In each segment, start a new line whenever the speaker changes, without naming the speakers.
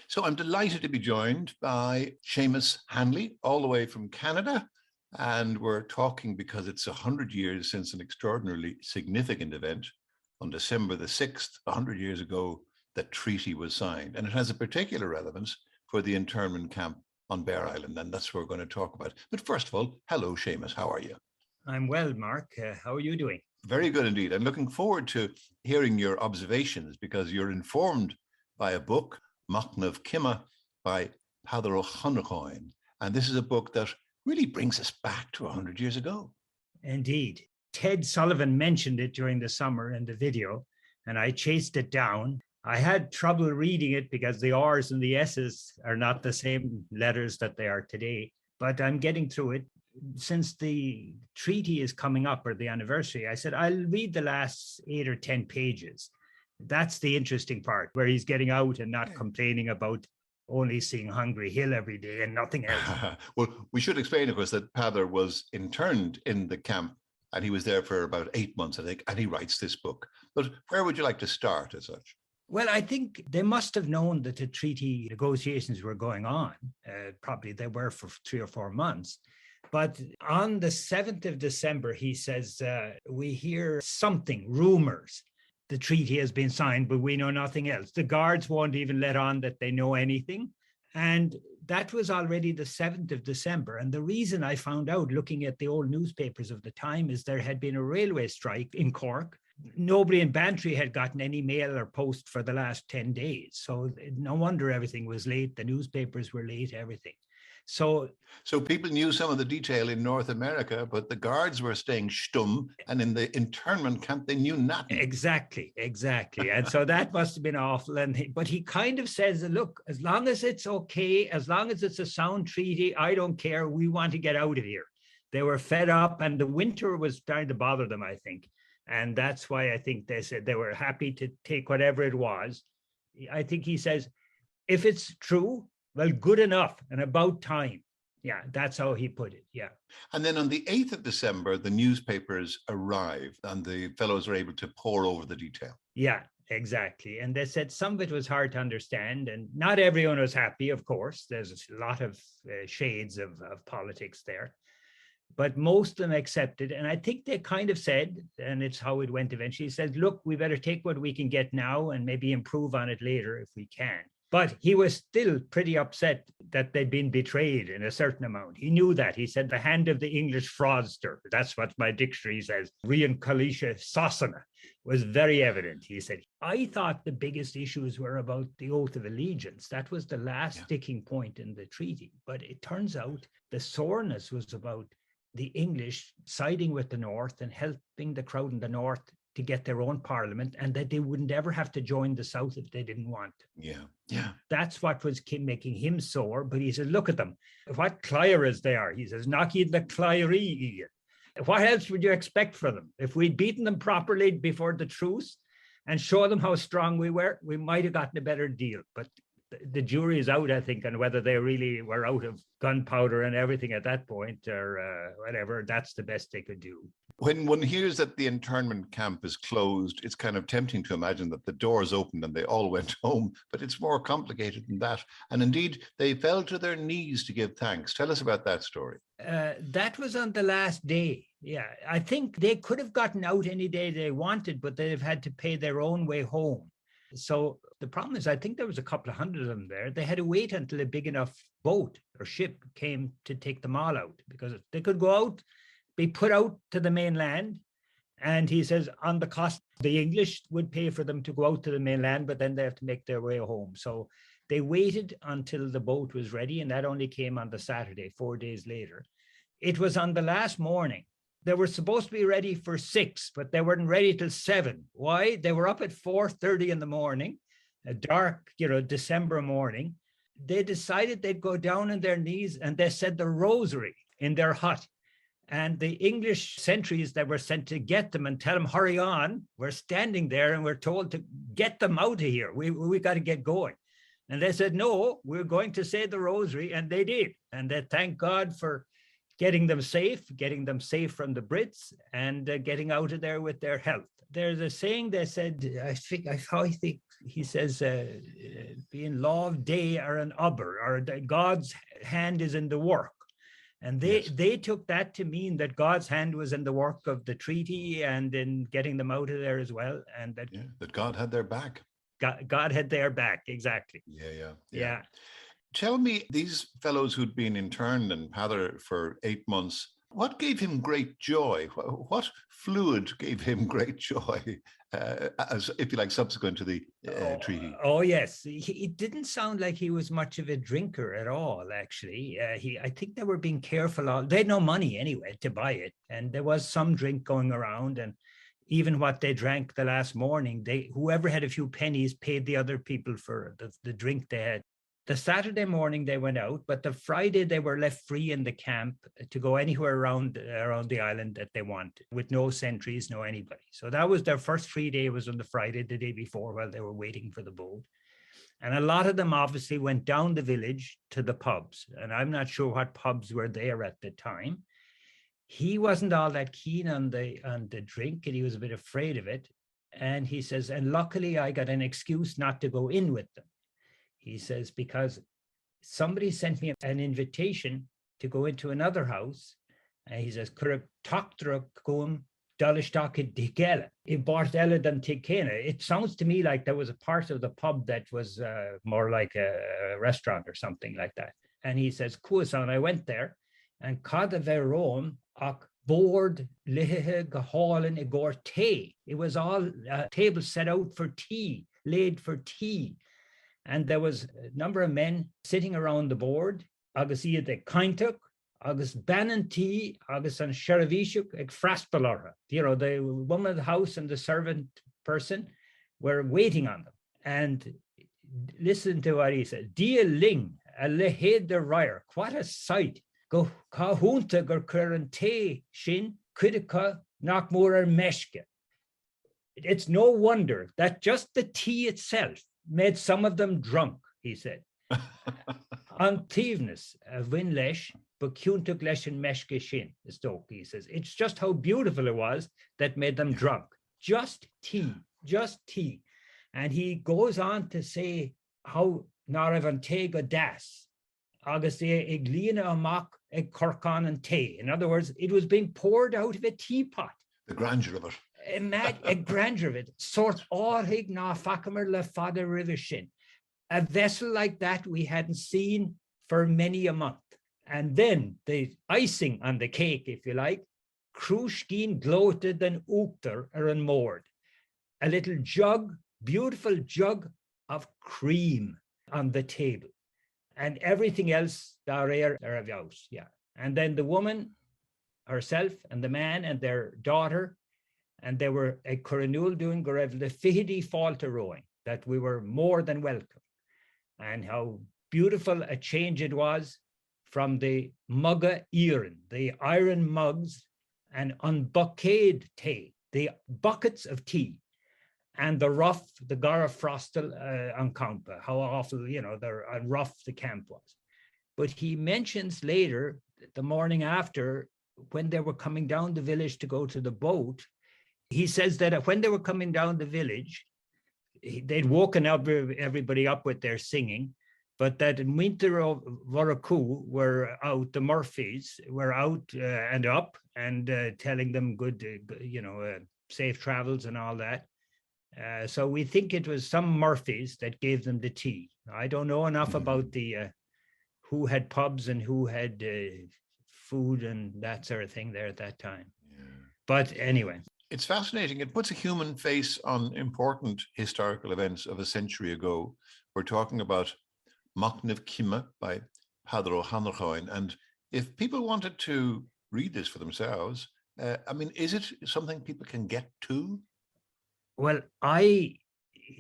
So I'm delighted to be joined by Seamus Hanley, all the way from Canada. And we're talking because it's 100 years since an extraordinarily significant event on December the 6th, 100 years ago, that treaty was signed. And it has a particular relevance for the internment camp on Bere Island. And that's what we're going to talk about. But first of all, hello, Seamus. How are you?
I'm well, Mark. How are you doing?
Very good indeed. I'm looking forward to hearing your observations because you're informed by a book, Machtnamh Cime by Peadar Ó hAnnracháin. And this is a book that really brings us back to 100 years ago.
Indeed. Ted Sullivan mentioned it during the summer in the video, and I chased it down. I had trouble reading it because the R's and the S's are not the same letters that they are today, but I'm getting through it. Since the treaty is coming up, or the anniversary, I said, I'll read the last 8 or 10 pages. That's the interesting part, where he's getting out and not complaining about only seeing Hungry Hill every day and nothing else.
Well, we should explain, of course, that Peadar was interned in the camp and he was there for about 8 months, I think, and he writes this book. But where would you like to start as such?
Well, I think they must have known that the treaty negotiations were going on. Probably they were for 3 or 4 months. But on the 7th of December, he says, we hear something, rumors. The treaty has been signed, but we know nothing else. The guards won't even let on that they know anything. And that was already the 7th of December. And the reason I found out looking at the old newspapers of the time is there had been a railway strike in Cork. Nobody in Bantry had gotten any mail or post for the last 10 days. So no wonder everything was late. The newspapers were late, everything. So
people knew some of the detail in North America, but the guards were staying stum, and in the internment camp, they knew nothing.
Exactly. And so that must have been awful. But he kind of says, look, as long as it's okay, as long as it's a sound treaty, I don't care. We want to get out of here. They were fed up, and the winter was starting to bother them, I think. And that's why I think they said they were happy to take whatever it was. I think he says, if it's true, well, good enough and about time. Yeah, that's how he put it. Yeah.
And then on the 8th of December, the newspapers arrived and the fellows were able to pore over the detail.
Yeah, exactly. And they said some of it was hard to understand, and not everyone was happy, of course. There's a lot of shades of politics there. But most of them accepted. And I think they kind of said, and it's how it went eventually, said, look, we better take what we can get now and maybe improve on it later if we can. But he was still pretty upset that they'd been betrayed in a certain amount. He knew that. He said the hand of the English fraudster, that's what my dictionary says, Rian Kalisha Sasana, was very evident. He said, I thought the biggest issues were about the oath of allegiance. That was the last sticking point in the treaty. But it turns out the soreness was about the English siding with the North and helping the crowd in the North to get their own parliament, and that they wouldn't ever have to join the South if they didn't want.
Yeah.
That's what was making him sore. But he says, look at them, what cliers they are. He says, knock ye the clierie, Ian. What else would you expect from them? If we'd beaten them properly before the truce and show them how strong we were, we might have gotten a better deal. But the jury is out, I think, on whether they really were out of gunpowder and everything at that point, or whatever. That's the best they could do.
When one hears that the internment camp is closed, it's kind of tempting to imagine that the doors opened and they all went home, but it's more complicated than that. And indeed, they fell to their knees to give thanks. Tell us about that story.
That was on the last day. Yeah, I think they could have gotten out any day they wanted, but they've had to pay their own way home. So the problem is, I think there was a couple of hundred of them there. They had to wait until a big enough boat or ship came to take them all out, because they could go out, be put out to the mainland. And he says on the cost, the English would pay for them to go out to the mainland, but then they have to make their way home. So they waited until the boat was ready, and that only came on the Saturday, 4 days later. It was on the last morning. They were supposed to be ready for 6, but they weren't ready till 7. Why? They were up at 4:30 in the morning, a dark, December morning. They decided they'd go down on their knees, and they said the rosary in their hut. And the English sentries that were sent to get them and tell them, hurry on, were standing there and were told to get them out of here. We got to get going. And they said, no, we're going to say the rosary. And they did. And they thanked God for getting them safe from the Brits, and getting out of there with their health. There's a saying that said, he says, being law of day or an ubber, or God's hand is in the work. And they took that to mean that God's hand was in the work of the treaty and in getting them out of there as well. And
that God had their back.
God had their back, exactly.
Yeah. Tell me, these fellows who'd been interned in Peadar for 8 months, what gave him great joy? What fluid gave him great joy, as if you like, subsequent to the treaty?
Oh, yes. It didn't sound like he was much of a drinker at all, actually. I think they were being careful. They had no money anyway to buy it. And there was some drink going around. And even what they drank the last morning, whoever had a few pennies paid the other people for the drink they had. The Saturday morning they went out, but the Friday they were left free in the camp to go anywhere around the island that they wanted, with no sentries, no anybody. So that was their first free day, was on the Friday, the day before, while they were waiting for the boat. And a lot of them obviously went down the village to the pubs. And I'm not sure what pubs were there at the time. He wasn't all that keen on the drink, and he was a bit afraid of it. And he says, and luckily I got an excuse not to go in with them. He says, because somebody sent me an invitation to go into another house. And he says, it sounds to me like there was a part of the pub that was more like a restaurant or something like that. And he says, I went there, and board tea. It was all tables set out for tea, laid for tea. And there was a number of men sitting around the board. Agus iad ag cainteach, agus bannan tea, agus an sherivíisiúch ag fraspalara. The woman of the house and the servant person were waiting on them. And listen to what he said. Dia ling, a lehed de rire. What a sight. Go kahunta gur curran te shin, kudika nach mor meshke. It's no wonder that just the tea itself made some of them drunk, he said. An tífnis a bhain leis, but ciúntach leis an meisce sin, he says. It's just how beautiful it was that made them drunk. Just tea. And he goes on to say how nar evan te go das, agus ag líana amach ag corcán an té. In other words, it was being poured out of a teapot.
The grandeur of it.
A grandeur of it, sort orhig na facamer le fada river shin. A vessel like that we hadn't seen for many a month. And then the icing on the cake, if you like, Crushkin gloated and ookter an moored. A little jug, beautiful jug of cream on the table. And everything else, yeah. And then the woman herself and the man and their daughter, and they were a Coronul doing Gorev the Fihidi Falter rowing, that we were more than welcome. And how beautiful a change it was from the mugga iron, the iron mugs, and unbuckade tea, the buckets of tea, and the rough, the Gara Frostel on Campa, how awful, and rough the camp was. But he mentions later, the morning after, when they were coming down the village to go to the boat, he says that when they were coming down the village, they'd woken up everybody up with their singing, but that in winter of Varaku were out, the Murphys were out and up and telling them good, safe travels and all that. So we think it was some Murphys that gave them the tea. I don't know enough about the who had pubs and who had food and that sort of thing there at that time. Yeah. But anyway.
It's fascinating. It puts a human face on important historical events of a century ago. We're talking about Machtnamh Cime by Peadar Ó hAnnracháin. And if people wanted to read this for themselves, is it something people can get to?
Well, I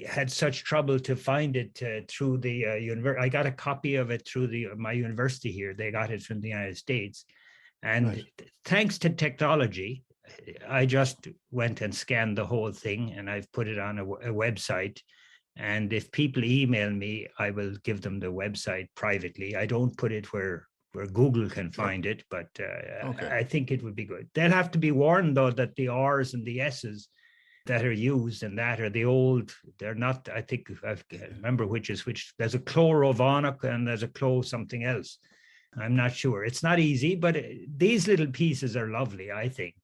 had such trouble to find it through the university. I got a copy of it through my university here. They got it from the United States. And thanks to technology, I just went and scanned the whole thing, and I've put it on a website. And if people email me, I will give them the website privately. I don't put it where where Google can find it, but I think it would be good. They'll have to be warned, though, that the R's and the S's that are used in that are the old, they're not, I think, I can't remember which is which. There's a chlorovonic and there's a clo something else. I'm not sure. It's not easy, but these little pieces are lovely, I think.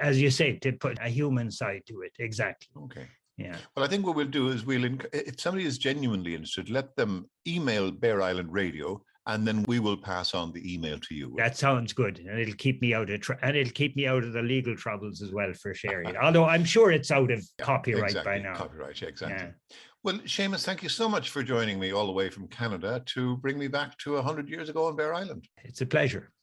As you say, to put a human side to it. Exactly.
Okay.
Yeah.
Well, I think what we'll do is if somebody is genuinely interested, let them email Bere Island Radio, and then we will pass on the email to you.
That sounds good, and it'll keep me out of the legal troubles as well for sharing it. Although I'm sure it's out of copyright by now.
Copyright, exactly. Yeah. Well, Seamus, thank you so much for joining me all the way from Canada to bring me back to 100 years ago on Bere Island.
It's a pleasure.